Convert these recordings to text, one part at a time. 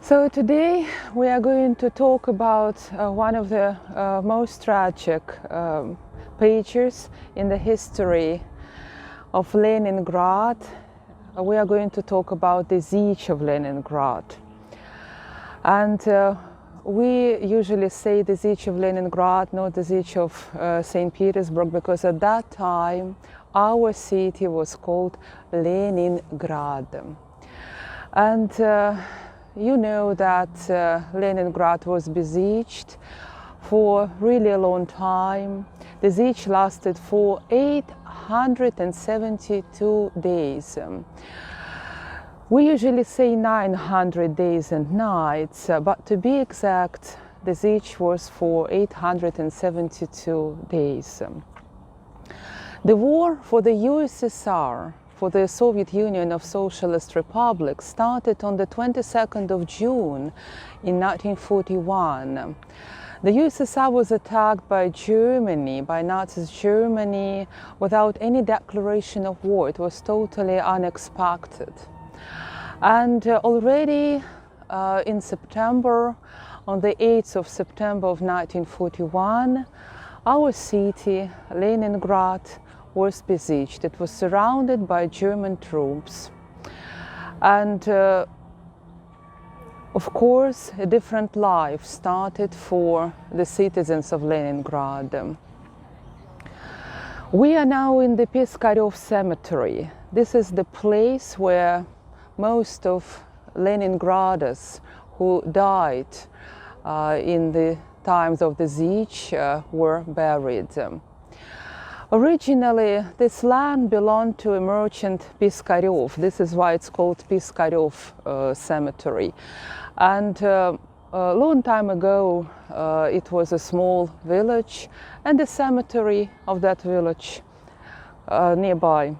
So today we are going to talk about one of the most tragic pages in the history of Leningrad. We are going to talk about the siege of Leningrad. And we usually say the siege of Leningrad, not the siege of St. Petersburg, because at that time our city was called Leningrad. And you know that Leningrad was besieged for really a long time. The siege lasted for 872 days. We usually say 900 days and nights, but to be exact, the siege was for 872 days. The war for the USSR, for the Soviet Union of Socialist Republics, started on the 22nd of June in 1941. The USSR was attacked by Germany, by Nazi Germany, without any declaration of war. It was totally unexpected. And already in September, on the 8th of September of 1941, our city, Leningrad, was besieged. It was surrounded by German troops. And of course, a different life started for the citizens of Leningrad. We are now in the Piskaryov cemetery. This is the place where most of Leningraders who died in the times of the siege were buried. Originally, this land belonged to a merchant Piskaryov. This is why it's called Piskaryov cemetery. And a long time ago, it was a small village, and the cemetery of that village nearby,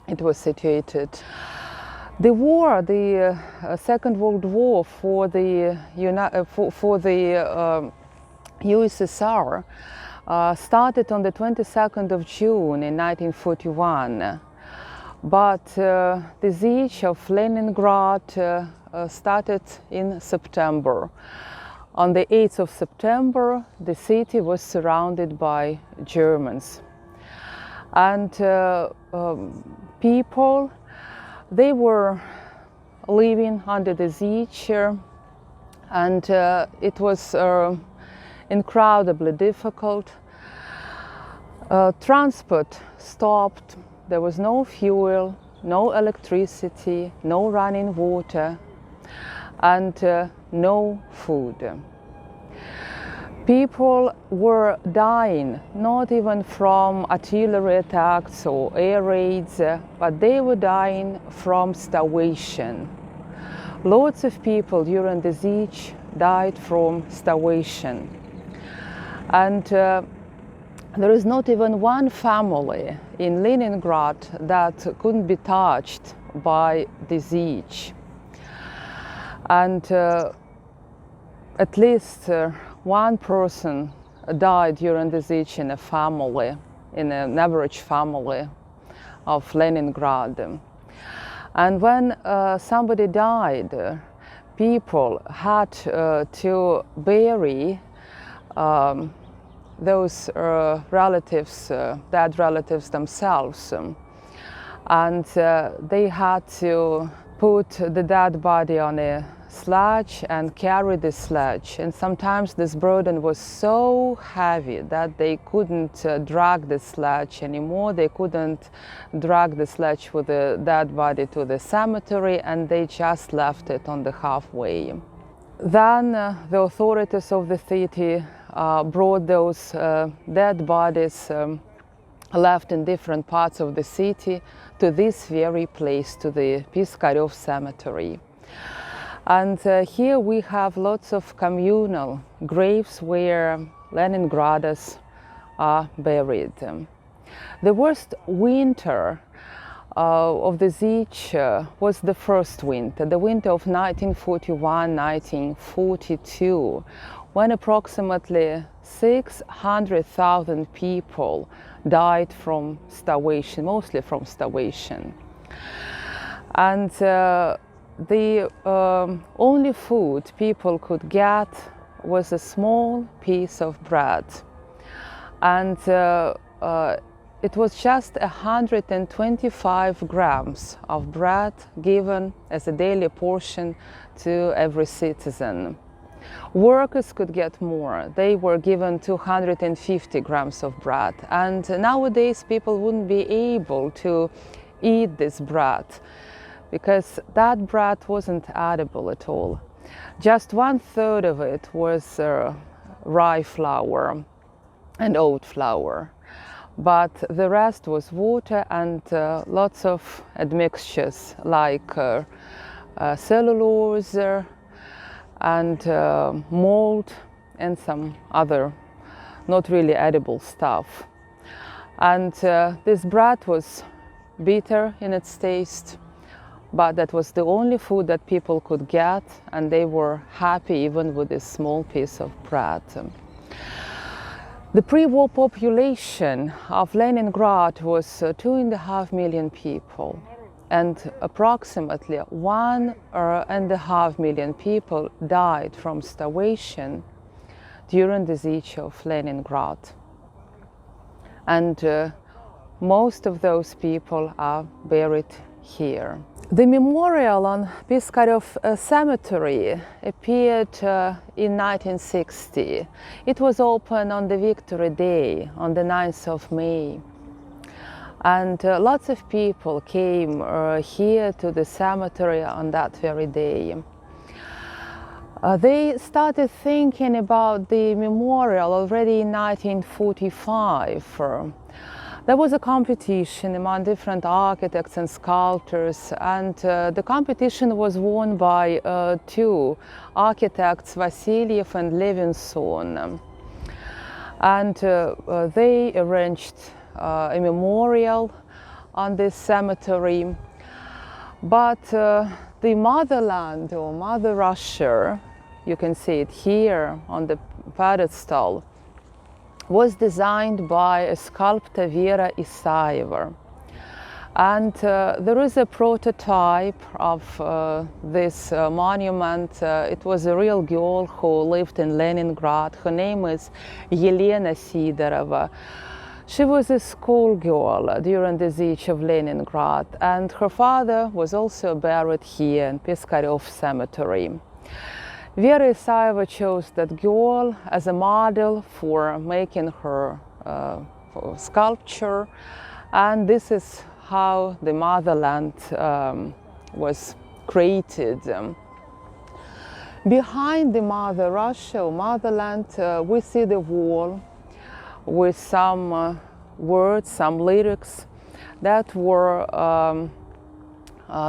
it was situated. The war, the Second World War for the USSR started on the 22nd of June in 1941. But the siege of Leningrad started in September. On the 8th of September, the city was surrounded by Germans. And people, they were living under the siege, and it was incredibly difficult. Transport stopped. There was no fuel, no electricity, no running water, and no food. People were dying, not even from artillery attacks or air raids, but they were dying from starvation. Lots of people during the siege died from starvation. And there is not even one family in Leningrad that couldn't be touched by the siege. And at least one person died during the siege in a family, in an average family of Leningrad. And when somebody died, people had to bury those relatives, dead relatives themselves. And they had to put the dead body on a sledge and carry the sledge. And sometimes this burden was so heavy that they couldn't drag the sledge anymore. They couldn't drag the sledge with the dead body to the cemetery, and they just left it on the halfway. Then the authorities of the city brought those dead bodies left in different parts of the city to this very place, to the Piskaryov cemetery. And here we have lots of communal graves where Leningraders are buried. The worst winter of the siege was the first winter, the winter of 1941-1942, when approximately 600,000 people died from starvation, mostly from starvation. And the only food people could get was a small piece of bread, and it was just 125 grams of bread given as a daily portion to every citizen. Workers could get more. They were given 250 grams of bread, and nowadays people wouldn't be able to eat this bread because that bread wasn't edible at all. Just 1/3 of it was rye flour and oat flour, but the rest was water and lots of admixtures like cellulose and mold and some other not really edible stuff. And this bread was bitter in its taste, but that was the only food that people could get, and they were happy even with this small piece of bread. The pre-war population of Leningrad was 2.5 million people, and approximately 1.5 million people died from starvation during the siege of Leningrad. And most of those people are buried here. The memorial on Piskarev Cemetery appeared in 1960. It was opened on the Victory Day, on the 9th of May. And lots of people came here to the cemetery on that very day. They started thinking about the memorial already in 1945. There was a competition among different architects and sculptors, and the competition was won by two architects, Vasiliev and Levinson. And they arranged a memorial on this cemetery. But the motherland, or Mother Russia, you can see it here on the pedestal, was designed by a sculptor Vera Isayeva. And there is a prototype of this monument. It was a real girl who lived in Leningrad. Her name is Elena Sidorova. She was a schoolgirl during the siege of Leningrad, and her father was also buried here in Piskarev Cemetery. Vera Isayeva chose that girl as a model for making her for sculpture, and this is how the motherland was created. Behind the Mother Russia, or motherland, we see the wall with some words, some lyrics that were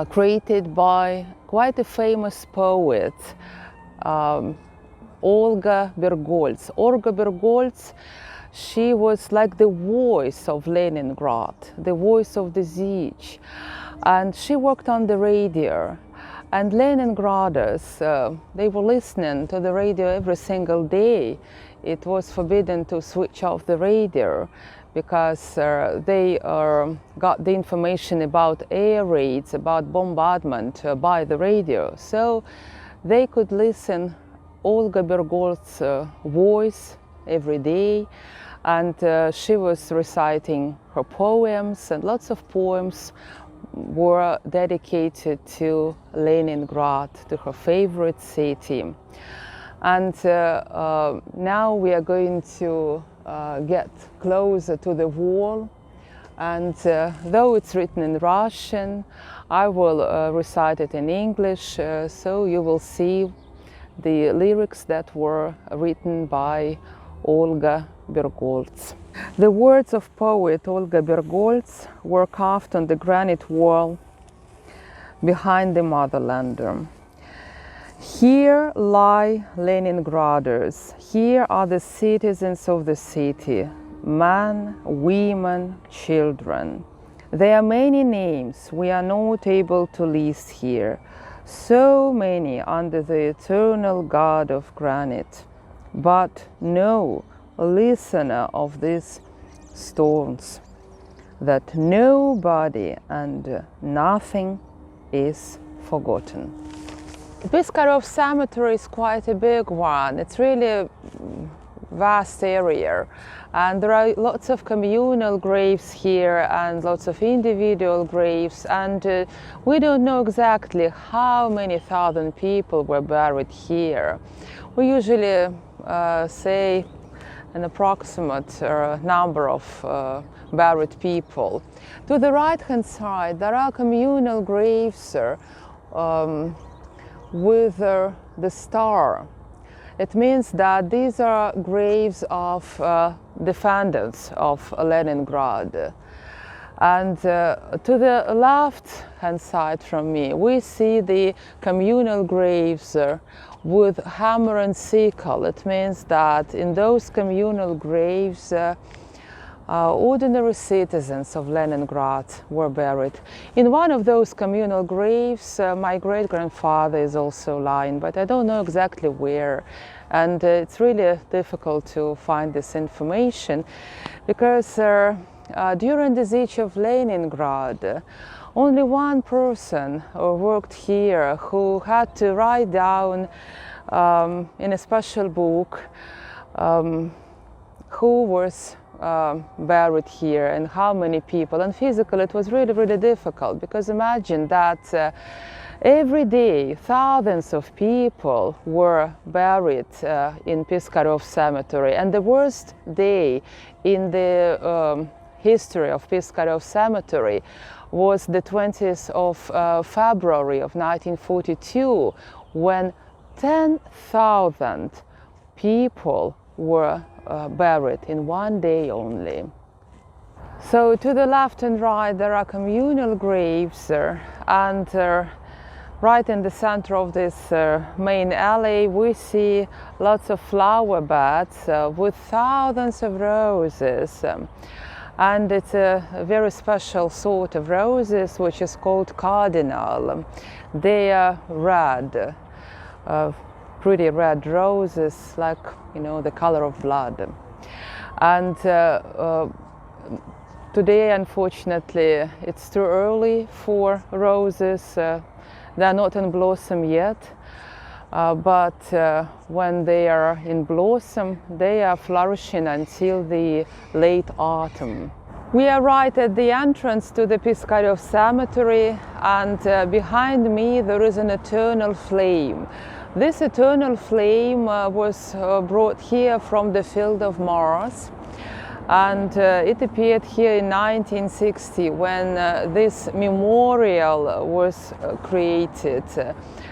created by quite a famous poet, Olga Bergolts. Olga Bergolts, she was like the voice of Leningrad, the voice of the siege. And she worked on the radio. And Leningraders, they were listening to the radio every single day. It was forbidden to switch off the radio because they got the information about air raids, about bombardment by the radio. So they could listen Olga Bergolts' voice every day, and she was reciting her poems, and lots of poems were dedicated to Leningrad, to her favorite city. And now we are going to get closer to the wall, and though it's written in Russian, I will recite it in English, so you will see the lyrics that were written by Olga Bergolts. The words of poet Olga Bergolts were carved on the granite wall behind the motherland. Here lie Leningraders. Here are the citizens of the city, men, women, children. There are many names we are not able to list here, so many under the eternal God of granite. But know, listener of these stones, that nobody and nothing is forgotten. Piskarov Cemetery is quite a big one. It's really a vast area, and there are lots of communal graves here and lots of individual graves, and we don't know exactly how many thousand people were buried here. We usually say an approximate number of buried people. To the right-hand side, there are communal graves with the star. It means that these are graves of defendants of Leningrad. And to the left-hand side from me, we see the communal graves with hammer and sickle. It means that in those communal graves, ordinary citizens of Leningrad were buried. In one of those communal graves, my great-grandfather is also lying, but I don't know exactly where. And it's really difficult to find this information because during the siege of Leningrad, only one person worked here who had to write down in a special book who was buried here and how many people. And physically it was really, really difficult, because imagine that every day thousands of people were buried in Piskarov Cemetery, and the worst day in the history of Piskarov Cemetery was the 20th of February of 1942, when 10,000 people were buried in one day only. So to the left and right there are communal graves, and right in the center of this main alley we see lots of flower beds with thousands of roses. And it's a very special sort of roses which is called cardinal. They are red, pretty red roses, like, you know, the color of blood. And today, unfortunately, it's too early for roses. They're not in blossom yet, but when they are in blossom, they are flourishing until the late autumn. We are right at the entrance to the Piskarov Cemetery, and behind me there is an eternal flame. This eternal flame was brought here from the field of Mars, and it appeared here in 1960 when this memorial was created.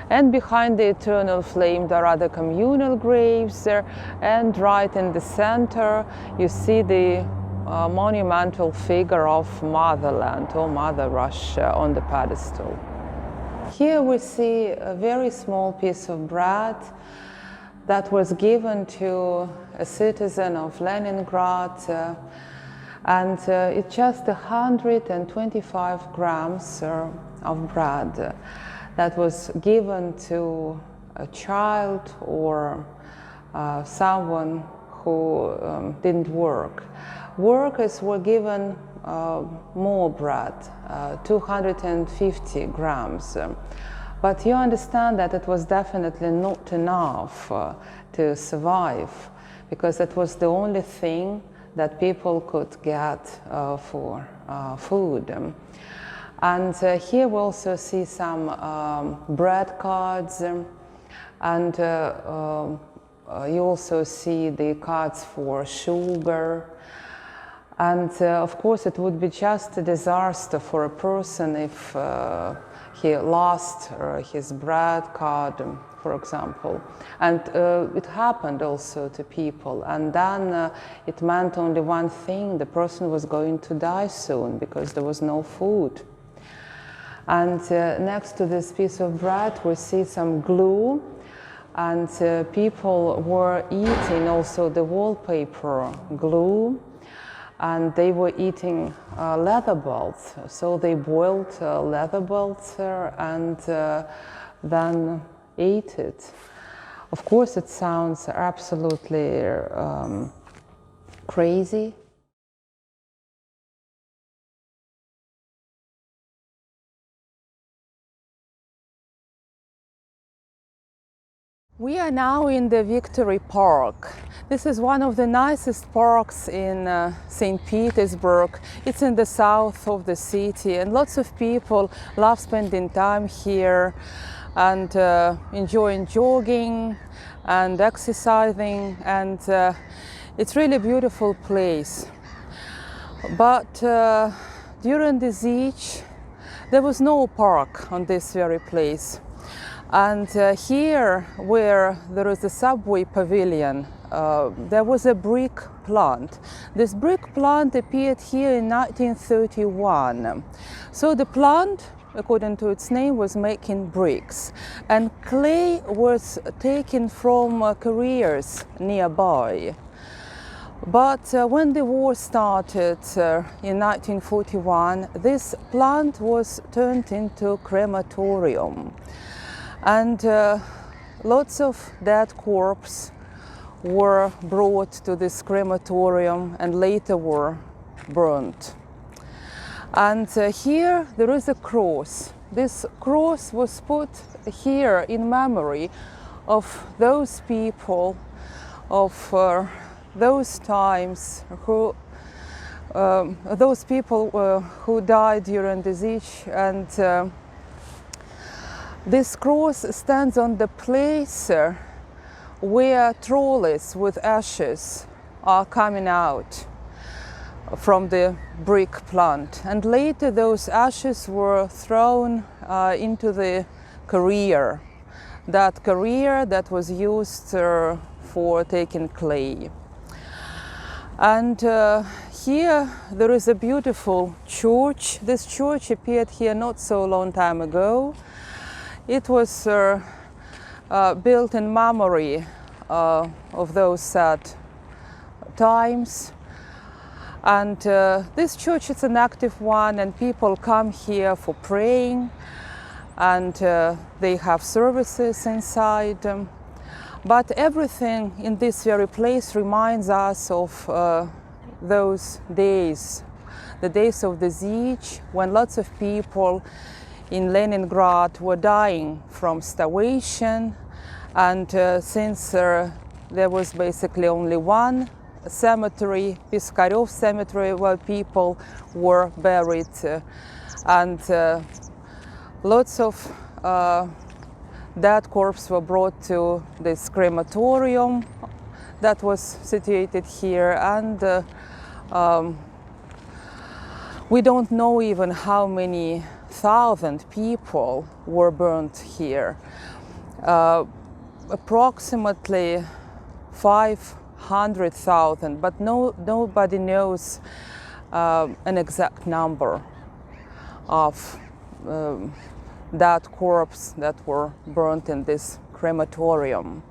And behind the eternal flame there are the communal graves, and right in the center you see the monumental figure of Motherland, or Mother Russia, on the pedestal. Here we see a very small piece of bread that was given to a citizen of Leningrad, and it's just 125 grams of bread that was given to a child or someone who didn't work. Workers were given more bread, 250 grams. But you understand that it was definitely not enough to survive, because it was the only thing that people could get for food. And here we also see some bread cards, and you also see the cards for sugar. And of course it would be just a disaster for a person if he lost his bread card, for example. And it happened also to people. And then it meant only one thing: the person was going to die soon because there was no food. And next to this piece of bread we see some glue, and people were eating also the wallpaper glue. And they were eating leather belts, so they boiled leather belts and then ate it. Of course, it sounds absolutely crazy. We are now in the Victory Park. This is one of the nicest parks in St. Petersburg. It's in the south of the city, and lots of people love spending time here and enjoying jogging and exercising, and it's really a beautiful place. But during the siege, there was no park on this very place. And here, where there is a subway pavilion, there was a brick plant. This brick plant appeared here in 1931. So the plant, according to its name, was making bricks. And clay was taken from carriers nearby. But when the war started in 1941, this plant was turned into crematorium. And lots of dead corpses were brought to this crematorium and later were burnt. And here there is a cross. This cross was put here in memory of those people, of those times, those people who died during the siege. And this cross stands on the place where trolleys with ashes are coming out from the brick plant. And later those ashes were thrown into the carrier, that was used for taking clay. And here there is a beautiful church. This church appeared here not so long time ago. It was built in memory of those sad times. And this church is an active one, and people come here for praying, and they have services inside. But everything in this very place reminds us of those days, the days of the siege, when lots of people in Leningrad were dying from starvation, and since there was basically only one cemetery, Piskarev cemetery, where people were buried, and lots of dead corpses were brought to this crematorium that was situated here, and we don't know even how many thousand people were burnt here. Approximately 500,000, but nobody knows an exact number of dead corpses that were burnt in this crematorium.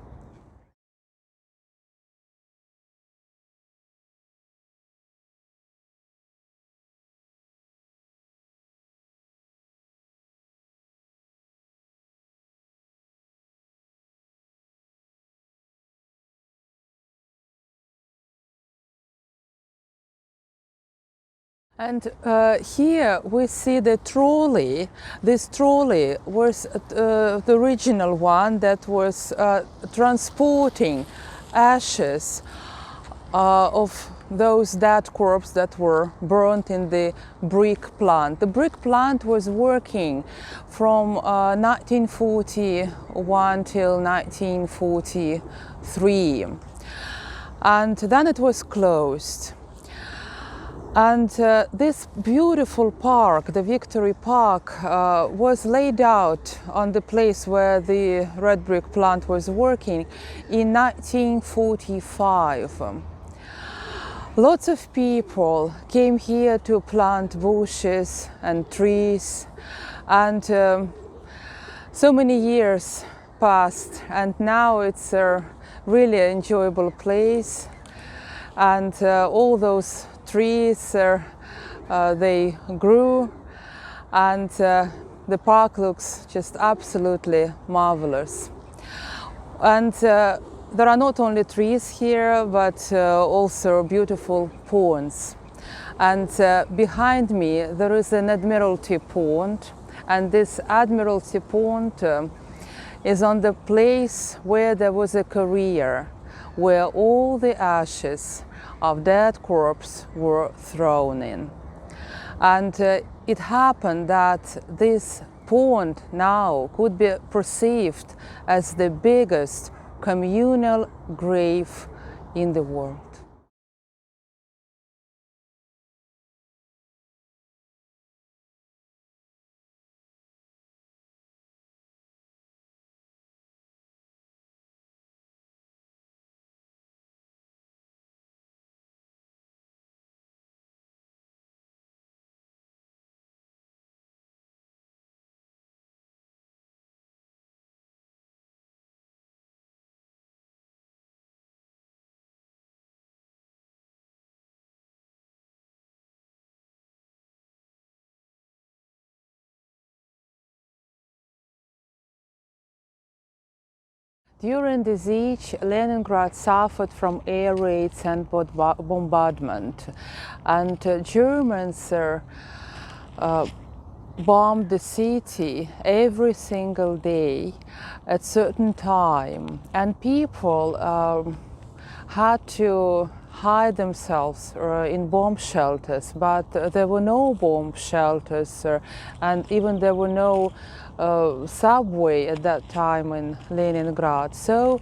And here we see the trolley. This trolley was the original one that was transporting ashes of those dead corpses that were burnt in the brick plant. The brick plant was working from 1941 till 1943, and then it was closed. And this beautiful park, the Victory Park, was laid out on the place where the red brick plant was working in 1945. Lots of people came here to plant bushes and trees, and so many years passed, and now it's a really enjoyable place, and all those trees they grew, and the park looks just absolutely marvelous. And there are not only trees here, but also beautiful ponds. And behind me there is an Admiralty Pond, and this Admiralty Pond is on the place where there was a career, where all the ashes of dead corpses were thrown in. And it happened that this pond now could be perceived as the biggest communal grave in the world. During the siege, Leningrad suffered from air raids and bombardment, and Germans bombed the city every single day at certain time, and people had to hide themselves in bomb shelters, but there were no bomb shelters, and even there were no subway at that time in Leningrad. So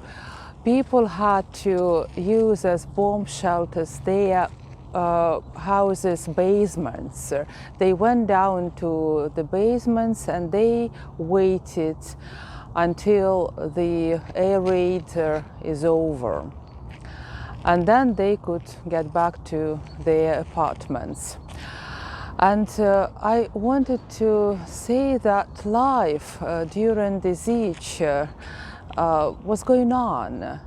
people had to use as bomb shelters their houses' basements. They went down to the basements and they waited until the air raid is over. And then they could get back to their apartments. And I wanted to say that life during the siege was going on.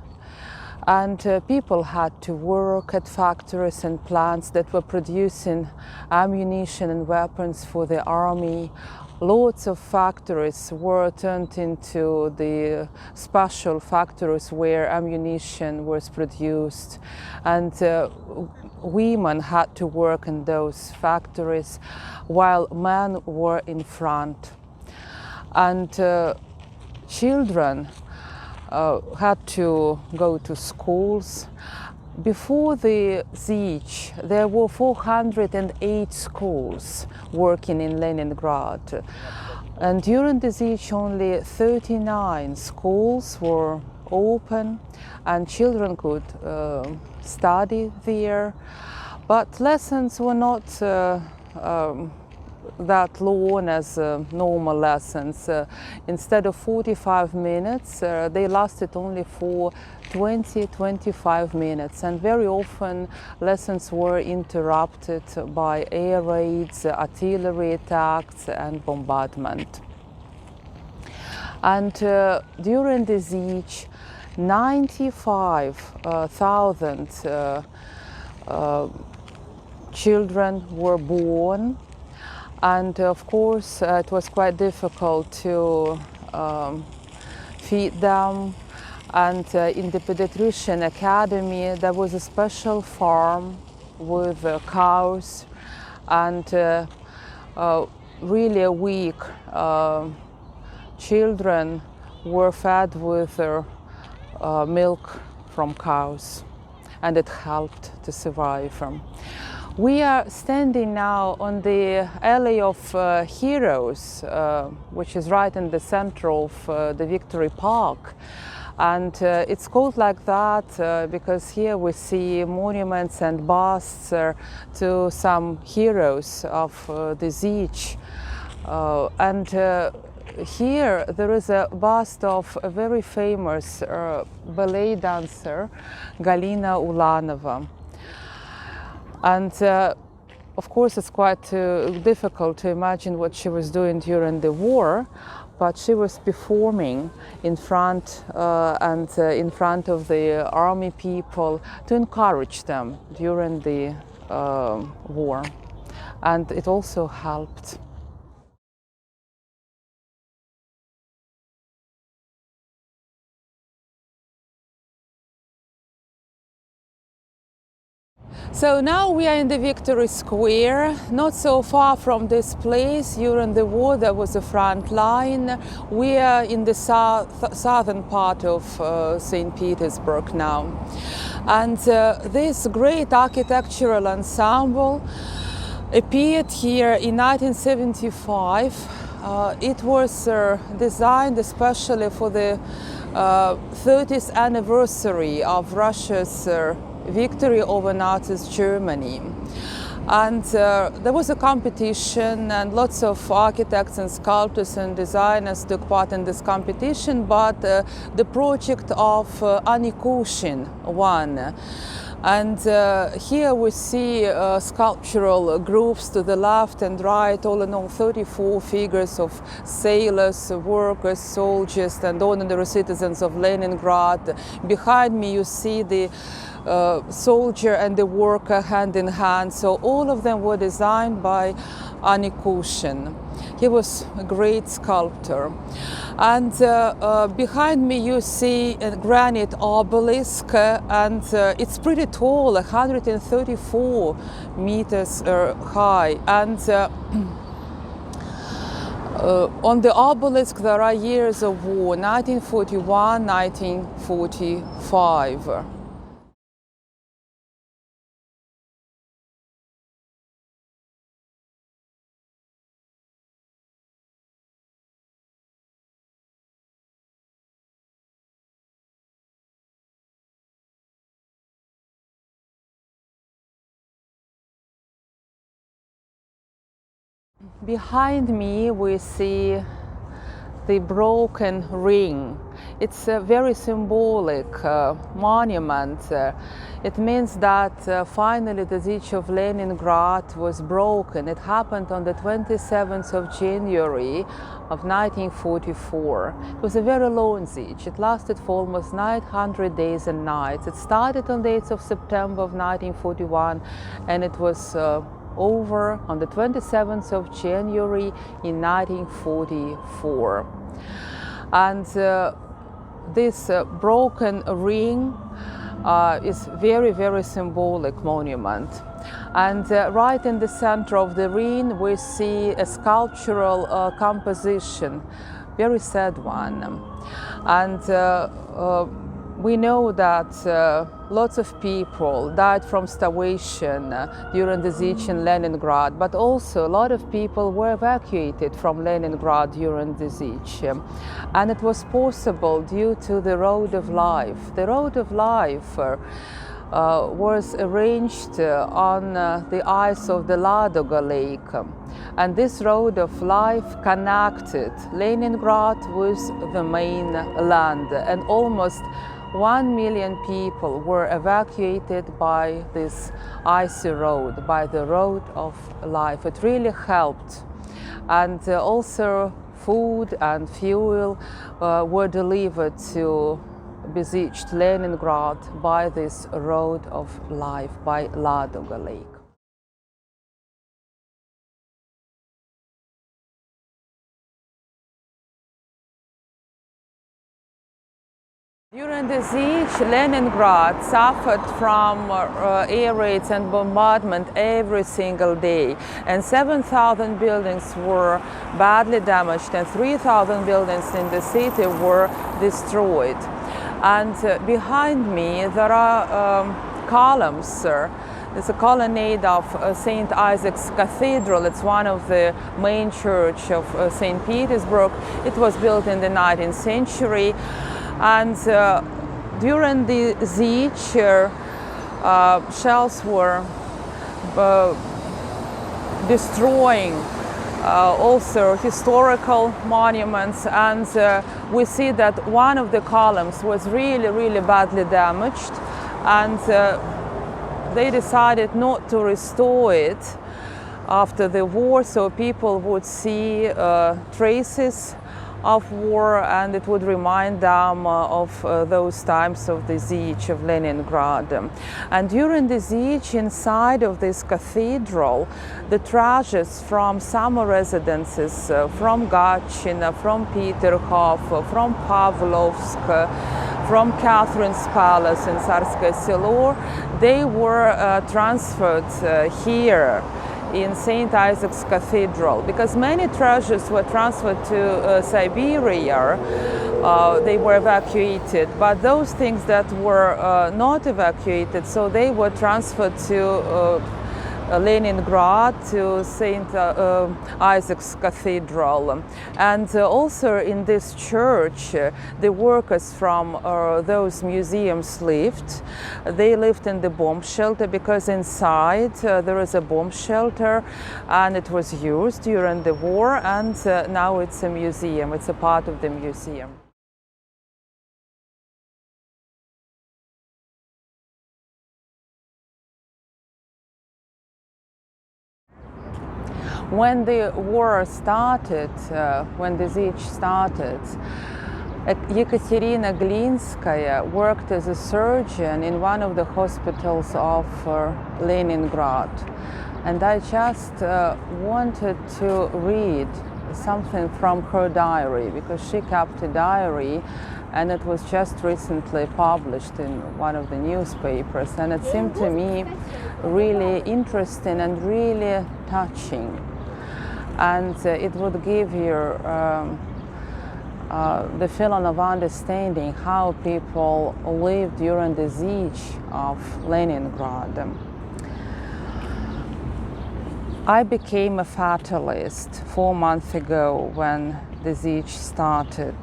And people had to work at factories and plants that were producing ammunition and weapons for the army. Lots of factories were turned into the special factories where ammunition was produced, and women had to work in those factories while men were in front. And children had to go to schools. Before the siege, there were 408 schools working in Leningrad. And during the siege, only 39 schools were open and children could study there. But lessons were not that long as normal lessons. Instead of 45 minutes, they lasted only for 20-25 minutes, and very often lessons were interrupted by air raids, artillery attacks and bombardment. And during the siege, 95,000 children were born. And of course, it was quite difficult to feed them. And in the pediatrician academy, there was a special farm with cows, and really weak children were fed with milk from cows, and it helped to survive. We are standing now on the Alley of Heroes, which is right in the center of the Victory Park. And it's called like that because here we see monuments and busts to some heroes of the siege. And here there is a bust of a very famous ballet dancer, Galina Ulanova. And of course, it's quite difficult to imagine what she was doing during the war, but she was performing in front in front of the army people to encourage them during the war, and it also helped. So now we are in the Victory Square, not so far from this place. During the war there was a front line. We are in the southern part of St. Petersburg now. And this great architectural ensemble appeared here in 1975. It was designed especially for the 30th anniversary of Russia's victory over Nazi Germany. And there was a competition, and lots of architects and sculptors and designers took part in this competition, but the project of Anikushin won. And here we see sculptural groups to the left and right, all in all 34 figures of sailors, workers, soldiers, and ordinary citizens of Leningrad. Behind me you see the soldier and the worker hand in hand. So all of them were designed by Anikushin. He was a great sculptor. And behind me you see a granite obelisk, and it's pretty tall, 134 meters high. And on the obelisk there are years of war, 1941, 1945. Behind me we see the broken ring. It's a very symbolic monument. It means that finally the siege of Leningrad was broken. It happened on the 27th of January of 1944. It was a very long siege. It lasted for almost 900 days and nights. It started on the 8th of September of 1941, and it was over on the 27th of January in 1944. And this broken ring is very, very symbolic monument. And right in the center of the ring we see a sculptural composition, very sad one. And we know that lots of people died from starvation during the siege in Leningrad, but also a lot of people were evacuated from Leningrad during the siege. And it was possible due to the Road of Life. The Road of Life was arranged on the ice of the Ladoga Lake. And this Road of Life connected Leningrad with the mainland, and almost 1 million people were evacuated by this icy road, by the Road of Life. It really helped. And also food and fuel were delivered to besieged Leningrad by this Road of Life, by Ladoga Lake. During the siege, Leningrad suffered from air raids and bombardment every single day, and 7,000 buildings were badly damaged and 3,000 buildings in the city were destroyed. And behind me there are columns. There's a colonnade of St. Isaac's Cathedral. It's one of the main church of St. Petersburg. It was built in the 19th century. And during the siege, shells were destroying also historical monuments, and we see that one of the columns was really badly damaged, and they decided not to restore it after the war, so people would see traces of war, and it would remind them of those times of the siege of Leningrad. And during the siege, inside of this cathedral, the trashes from summer residences from Gatchina, from Peterhof, from Pavlovsk, from Catherine's Palace in Tsarskoye Selo, they were transferred here in St. Isaac's Cathedral, because many treasures were transferred to Siberia. They were evacuated, but those things that were not evacuated, so they were transferred to Leningrad, to St. Isaac's Cathedral. And also in this church, the workers from those museums lived. They lived in the bomb shelter, because inside there is a bomb shelter, and it was used during the war, and now it's a museum. It's a part of the museum. When the war started, when the siege started, Ekaterina Glinskaya worked as a surgeon in one of the hospitals of Leningrad. And I just wanted to read something from her diary, because she kept a diary, and it was just recently published in one of the newspapers, and it seemed to me really interesting and really touching. And it would give you the feeling of understanding how people lived during the siege of Leningrad. I became a fatalist 4 months ago when the siege started.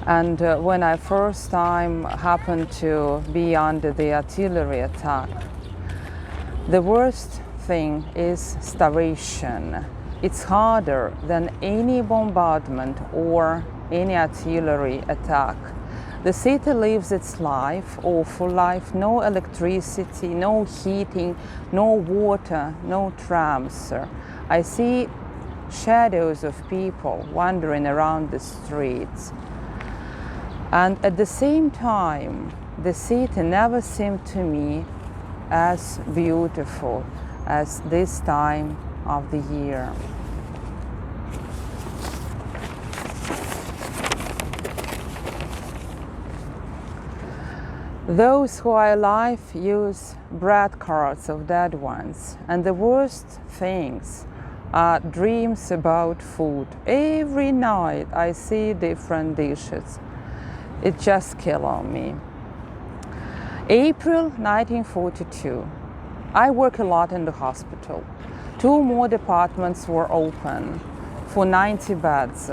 And when I first time happened to be under the artillery attack, the worst thing is starvation. It's harder than any bombardment or any artillery attack. The city lives its life, awful life, no electricity, no heating, no water, no trams. I see shadows of people wandering around the streets. And at the same time, the city never seemed to me as beautiful as this time of the year. Those who are alive use bread cards of dead ones, and the worst things are dreams about food. Every night I see different dishes. It just kills me. April 1942. I work a lot in the hospital. 2 more departments were open for 90 beds.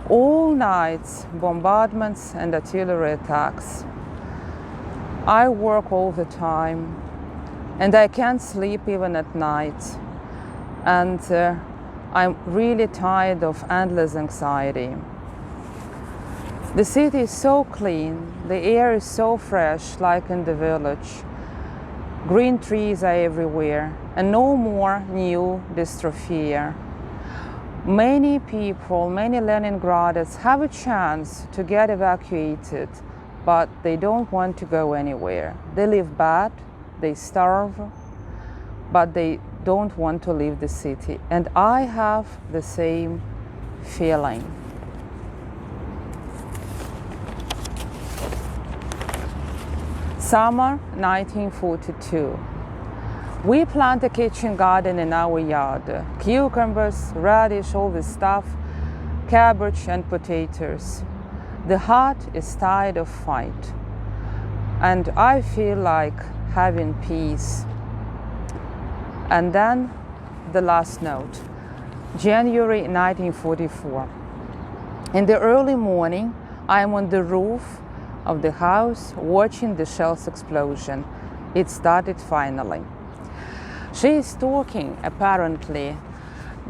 All nights, bombardments and artillery attacks. I work all the time, and I can't sleep even at night. And I'm really tired of endless anxiety. The city is so clean, the air is so fresh, like in the village. Green trees are everywhere, and no more new dystrophy. Many people, many Leningraders have a chance to get evacuated, but they don't want to go anywhere. They live bad, they starve, but they don't want to leave the city. And I have the same feeling. Summer 1942. We plant a kitchen garden in our yard. Cucumbers, radish, all this stuff, cabbage and potatoes. The heart is tired of fight, and I feel like having peace. And then the last note, January 1944. In the early morning, I am on the roof of the house watching the shells explosion. It started finally. She is talking, apparently,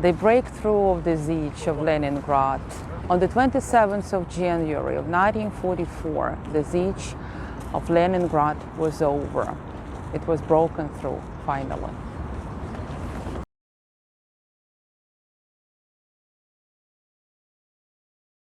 the breakthrough of the siege of Leningrad. On the 27th of January of 1944, the siege of Leningrad was over. It was broken through, finally.